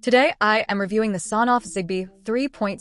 Today, I am reviewing the SONOFF Zigbee 3.0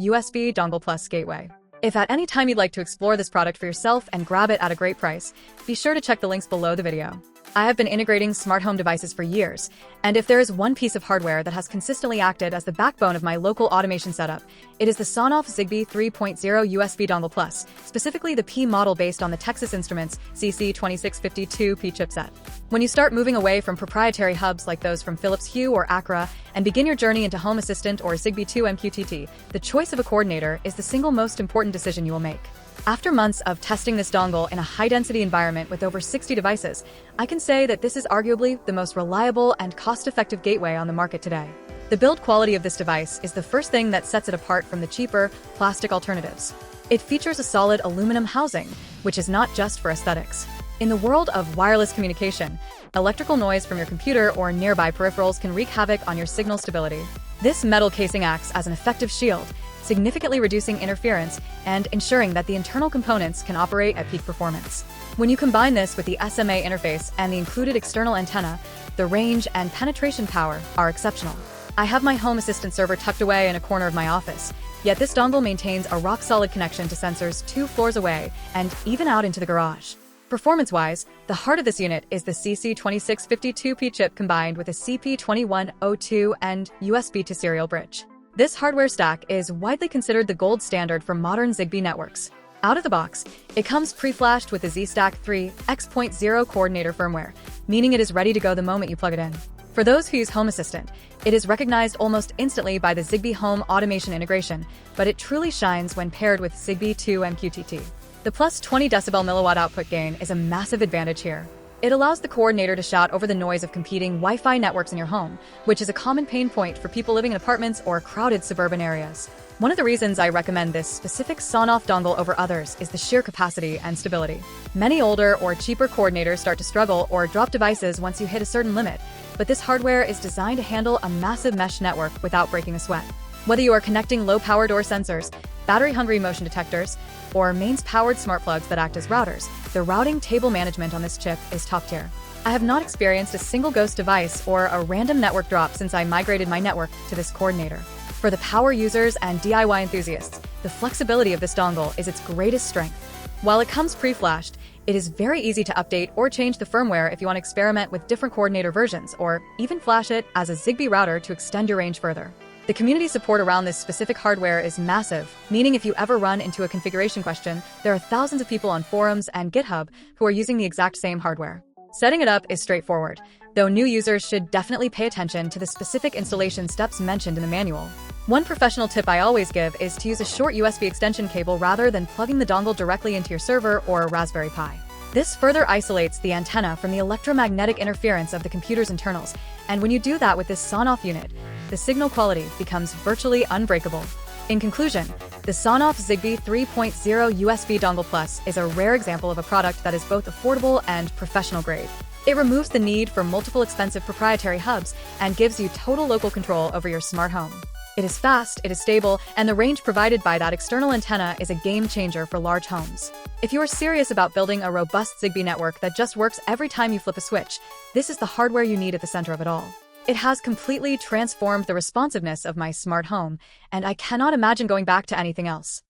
USB Dongle Plus gateway. If at any time you'd like to explore this product for yourself and grab it at a great price, be sure to check the links below the video. I have been integrating smart home devices for years, and if there is one piece of hardware that has consistently acted as the backbone of my local automation setup, it is the SONOFF Zigbee 3.0 USB Dongle Plus, specifically the P model based on the Texas Instruments CC2652P chipset. When you start moving away from proprietary hubs like those from Philips Hue or Acra and begin your journey into Home Assistant or Zigbee 2 MQTT, the choice of a coordinator is the single most important decision you will make. After months of testing this dongle in a high-density environment with over 60 devices, I can say that this is arguably the most reliable and cost-effective gateway on the market today. The build quality of this device is the first thing that sets it apart from the cheaper, plastic alternatives. It features a solid aluminum housing, which is not just for aesthetics. In the world of wireless communication, electrical noise from your computer or nearby peripherals can wreak havoc on your signal stability. This metal casing acts as an effective shield, significantly reducing interference and ensuring that the internal components can operate at peak performance. When you combine this with the SMA interface and the included external antenna, the range and penetration power are exceptional. I have my Home Assistant server tucked away in a corner of my office, yet this dongle maintains a rock-solid connection to sensors 2 floors away and even out into the garage. Performance-wise, the heart of this unit is the CC2652P chip combined with a CP2102 and USB to serial bridge. This hardware stack is widely considered the gold standard for modern Zigbee networks. Out of the box, it comes pre-flashed with the Z-Stack 3 X.0 coordinator firmware, meaning it is ready to go the moment you plug it in. For those who use Home Assistant, it is recognized almost instantly by the Zigbee Home Automation integration, but it truly shines when paired with Zigbee 2 MQTT. The plus 20 decibel milliwatt output gain is a massive advantage here. It allows the coordinator to shout over the noise of competing Wi-Fi networks in your home, which is a common pain point for people living in apartments or crowded suburban areas. One of the reasons I recommend this specific SONOFF dongle over others is the sheer capacity and stability. Many older or cheaper coordinators start to struggle or drop devices once you hit a certain limit, but this hardware is designed to handle a massive mesh network without breaking a sweat. Whether you are connecting low-power door sensors, battery-hungry motion detectors, or mains-powered smart plugs that act as routers, the routing table management on this chip is top tier. I have not experienced a single ghost device or a random network drop since I migrated my network to this coordinator. For the power users and DIY enthusiasts, the flexibility of this dongle is its greatest strength. While it comes pre-flashed, it is very easy to update or change the firmware if you want to experiment with different coordinator versions, or even flash it as a Zigbee router to extend your range further. The community support around this specific hardware is massive, meaning if you ever run into a configuration question, there are thousands of people on forums and GitHub who are using the exact same hardware. Setting it up is straightforward, though new users should definitely pay attention to the specific installation steps mentioned in the manual. One professional tip I always give is to use a short USB extension cable rather than plugging the dongle directly into your server or a Raspberry Pi. This further isolates the antenna from the electromagnetic interference of the computer's internals, and when you do that with this SONOFF unit, the signal quality becomes virtually unbreakable. In conclusion, the SONOFF Zigbee 3.0 USB Dongle Plus is a rare example of a product that is both affordable and professional grade. It removes the need for multiple expensive proprietary hubs and gives you total local control over your smart home. It is fast, it is stable, and the range provided by that external antenna is a game changer for large homes. If you are serious about building a robust Zigbee network that just works every time you flip a switch, this is the hardware you need at the center of it all. It has completely transformed the responsiveness of my smart home, and I cannot imagine going back to anything else.